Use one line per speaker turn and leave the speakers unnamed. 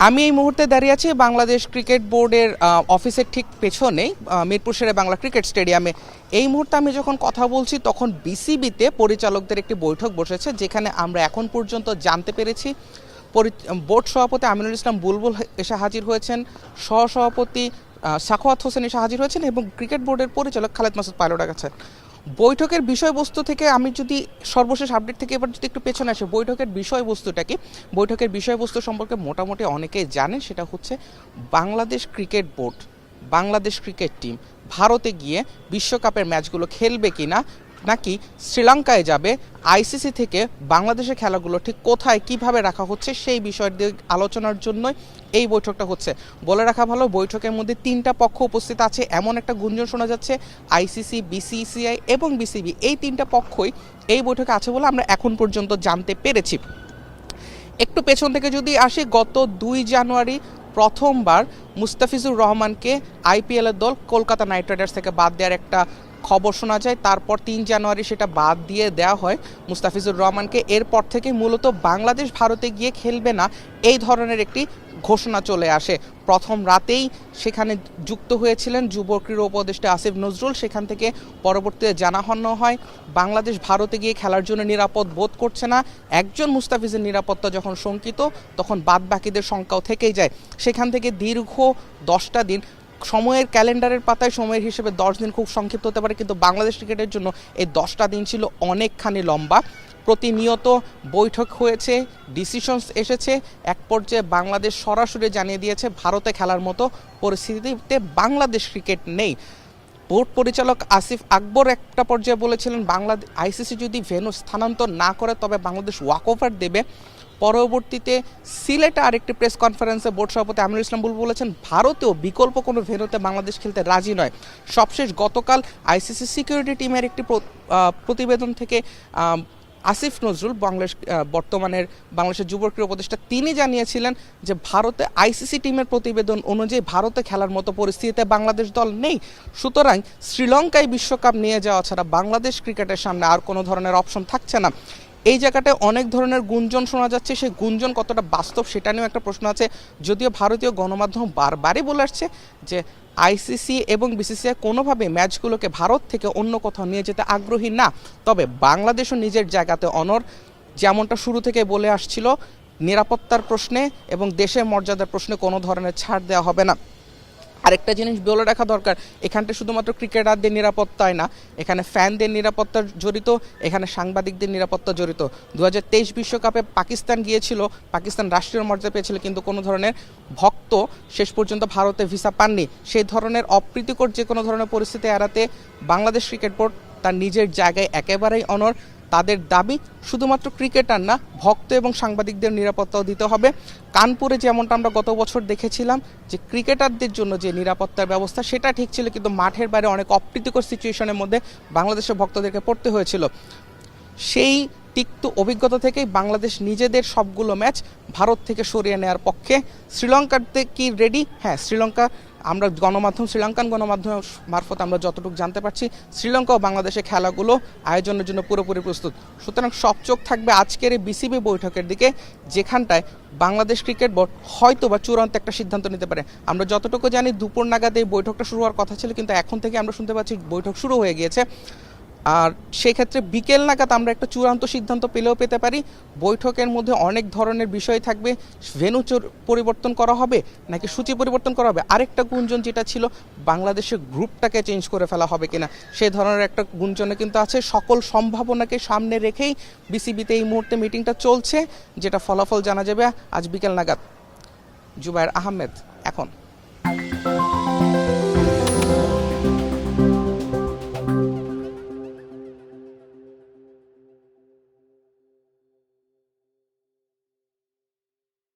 আমি এই মুহূর্তে দাঁড়িয়ে আছি বাংলাদেশ ক্রিকেট বোর্ডের অফিসের ঠিক পেছনেই, মিরপুর শেরে বাংলা ক্রিকেট স্টেডিয়ামে। এই মুহূর্তে আমি যখন কথা বলছি তখন বিসিবিতে পরিচালকদের একটি বৈঠক বসেছে, যেখানে আমরা এখন পর্যন্ত জানতে পেরেছি বোর্ড সভাপতি আমিনুল ইসলাম বুলবুল এসে হাজির হয়েছেন, সহসভাপতি সাখাওয়াত হোসেন এসে হাজির হয়েছেন এবং ক্রিকেট বোর্ডের পরিচালক খালেদ মাসুদ পাইলট আছেন। বৈঠকের বিষয়বস্তু থেকে আমি যদি সর্বশেষ আপডেট থেকে এবার যদি একটু পেছনে আসে, বৈঠকের বিষয়বস্তুটা কি? বৈঠকের বিষয়বস্তু সম্পর্কে মোটামুটি অনেকেই জানেন। সেটা হচ্ছে Bangladesh cricket board, Bangladesh cricket team ভারতে গিয়ে বিশ্বকাপের ম্যাচগুলো খেলবে কিনা, নাকি শ্রীলঙ্কায় যাবে, আইসিসি থেকে বাংলাদেশের খেলাগুলো ঠিক কোথায় কিভাবে রাখা হচ্ছে সেই বিষয়টি আলোচনার জন্যই এই বৈঠকটা হচ্ছে। বলে রাখা ভালো, বৈঠকের মধ্যে তিনটা পক্ষ উপস্থিত আছে এমন একটা গুঞ্জন শোনা যাচ্ছে। আইসিসি, বিসিসিআই এবং বিসিবি, এই তিনটা পক্ষই এই বৈঠকে আছে বলে আমরা এখন পর্যন্ত জানতে পেরেছি। একটু পেছন থেকে যদি আসি, গত 2 জানুয়ারি প্রথমবার মুস্তাফিজুর রহমানকে আইপিএলের দল কলকাতা নাইট রাইডার্স থেকে বাদ দেওয়ার একটা খবর শোনা যায়। তারপর 3 জানুয়ারি সেটা বাদ দিয়ে দেওয়া হয় মুস্তাফিজুর রহমানকে। এরপর থেকে মূলত বাংলাদেশ ভারতে গিয়ে খেলবে না এই ধরনের একটি ঘোষণা চলে আসে। প্রথম রাতেই সেখানে যুক্ত হয়েছিলেন যুব ক্রীড়া উপদেষ্টা আসিফ নজরুল। সেখান থেকে পরবর্তীতে জানানো হয় বাংলাদেশ ভারতে গিয়ে খেলার জন্য নিরাপদ বোধ করছে না। একজন মুস্তাফিজের নিরাপত্তা যখন শঙ্কিত, তখন বাদ বাকিদের সংখ্যাও থেকেই যায়। সেখান থেকে দীর্ঘ 10টা দিন, সময়ের ক্যালেন্ডারের পাতায় সময়ের হিসেবে 10 দিন খুব সংক্ষিপ্ত হতে পারে, কিন্তু বাংলাদেশ ক্রিকেটের জন্য এই 10টা দিন ছিল অনেকখানি লম্বা। প্রতিনিয়ত বৈঠক হয়েছে, ডিসিশনস এসেছে। এক পর্যায়ে বাংলাদেশ সরাসরি জানিয়ে দিয়েছে ভারতে খেলার মতো পরিস্থিতিতে বাংলাদেশ ক্রিকেট নেই। বোর্ড পরিচালক আসিফ আকবর একটা পর্যায়ে বলেছিলেন বাংলাদেশ আইসিসি যদি ভেন্যু স্থানান্তর না করে তবে বাংলাদেশ ওয়াকওভার দেবে। পরবর্তীতে সিলেটে আরেকটি প্রেস কনফারেন্সে বোর্ড সভাপতি আমিনুল ইসলাম বুলবুল বলেছেন ভারতেও বিকল্প কোনো ভেন্যুতে বাংলাদেশ খেলতে রাজি নয়। সবশেষ গতকাল আইসিসি সিকিউরিটি টিমের একটি প্রতিবেদন থেকে আসিফ নজরুল, বর্তমানের বাংলাদেশের যুব ক্রীড়া উপদেষ্টা, তিনি জানিয়েছিলেন যে ভারতে আইসিসি টিমের প্রতিবেদন অনুযায়ী ভারতে খেলার মতো পরিস্থিতিতে বাংলাদেশ দল নেই। সুতরাং শ্রীলঙ্কায় বিশ্বকাপ নিয়ে যাওয়া ছাড়া বাংলাদেশ ক্রিকেটের সামনে আর কোনো ধরনের অপশন থাকছে না। এই জায়গাটায় অনেক ধরনের গুঞ্জন শোনা যাচ্ছে, সেই গুঞ্জন কতটা বাস্তব সেটা নিয়েও একটা প্রশ্ন আছে। যদিও ভারতীয় গণমাধ্যম বারবারই বলে আসছে যে আইসিসি এবং বিসিসিআই কোনোভাবে ম্যাচগুলোকে ভারত থেকে অন্য কোথাও নিয়ে যেতে আগ্রহী না। তবে বাংলাদেশও নিজের জায়গাতে অনড়, যেমনটা শুরু থেকে বলে আসছিল, নিরাপত্তার প্রশ্নে এবং দেশের মর্যাদার প্রশ্নে কোনো ধরনের ছাড় দেওয়া হবে না। আরেকটা জিনিস বলে রাখা দরকার, এখানটা শুধুমাত্র ক্রিকেটারদের নিরাপত্তায় না, এখানে ফ্যানদের নিরাপত্তা জড়িত, এখানে সাংবাদিকদের নিরাপত্তা জড়িত। 2023 বিশ্বকাপে পাকিস্তান গিয়েছিল, পাকিস্তান রাষ্ট্রীয় মর্যাদা পেয়েছিল, কিন্তু কোনো ধরনের ভক্ত শেষ পর্যন্ত ভারতে ভিসা পাননি। সেই ধরনের অপ্রীতিকর যে কোনো ধরনের পরিস্থিতি এড়াতে বাংলাদেশ ক্রিকেট বোর্ড তার নিজের জায়গায় একেবারেই অনড়। তাদের দাবি শুধুমাত্র ক্রিকেটার না, ভক্ত এবং সাংবাদিকদের নিরাপত্তাও দিতে হবে। কানপুরে যেমনটা আমরা গত বছর দেখেছিলাম যে ক্রিকেটারদের জন্য যে নিরাপত্তার ব্যবস্থা সেটা ঠিক ছিল, কিন্তু মাঠের বাইরে অনেক অপ্রীতিকর সিচুয়েশনের মধ্যে বাংলাদেশের ভক্তদেরকে পড়তে হয়েছিল। সেই তিক্ত অভিজ্ঞতা থেকেই বাংলাদেশ নিজেদের সবগুলো ম্যাচ ভারত থেকে সরিয়ে নেওয়ার পক্ষে। শ্রীলঙ্কাতে কি রেডি? হ্যাঁ, শ্রীলঙ্কা, আমরা শ্রীলঙ্কান গণমাধ্যম মারফত আমরা যতটুকু জানতে পারছি, শ্রীলঙ্কা ও বাংলাদেশের খেলাগুলো আয়োজনের জন্য পুরোপুরি প্রস্তুত। সুতরাং সব চোখ থাকবে আজকের এই বিসিবি বৈঠকের দিকে, যেখানটায় বাংলাদেশ ক্রিকেট বোর্ড হয়তো বা চূড়ান্ত একটা সিদ্ধান্ত নিতে পারে। আমরা যতটুকু জানি দুপুর নাগাদ এই বৈঠকটা শুরু হওয়ার কথা ছিল, কিন্তু এখন থেকে আমরা শুনতে পাচ্ছি বৈঠক শুরু হয়ে গিয়েছে। আর সেক্ষেত্রে বিকেল নাগাদ আমরা একটা চূড়ান্ত সিদ্ধান্ত পেলেও পেতে পারি। বৈঠকের মধ্যে অনেক ধরনের বিষয় থাকবে। ভেন্যু পরিবর্তন করা হবে নাকি সূচি পরিবর্তন করা হবে, আরেকটা গুঞ্জন যেটা ছিল বাংলাদেশের গ্রুপটাকে চেঞ্জ করে ফেলা হবে কিনা, সেই ধরনের একটা গুঞ্জনে কিন্তু আছে। সকল সম্ভাবনাকে সামনে রেখেই বিসিবিতে এই মুহূর্তে মিটিংটা চলছে, যেটা ফলাফল জানা যাবে আজ বিকেল নাগাদ। জুবায়ের আহমেদ এখন।